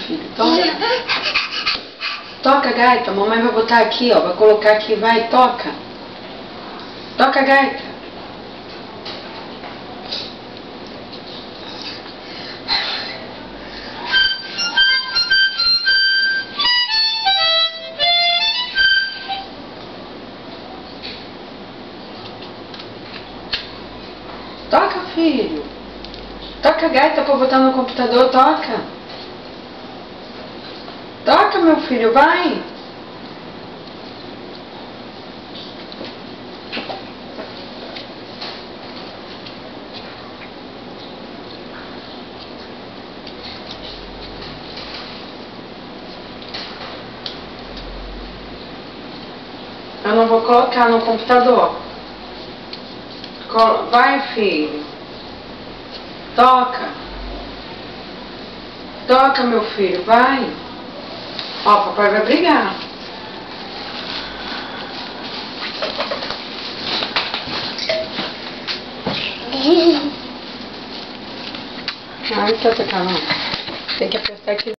filho, toca. Toca a gaita, a mamãe vai botar aqui, ó, vai colocar aqui, vai, toca. Toca a gaita. Toca, filho. Toca a gaita pra botar no computador, toca. Toca, meu filho, vai. Eu não vou colocar no computador. Vai, filho. Toca. Toca, meu filho, vai. Ó, papai vai brigar. Ai, tá tocando. Tem que apertar aqui.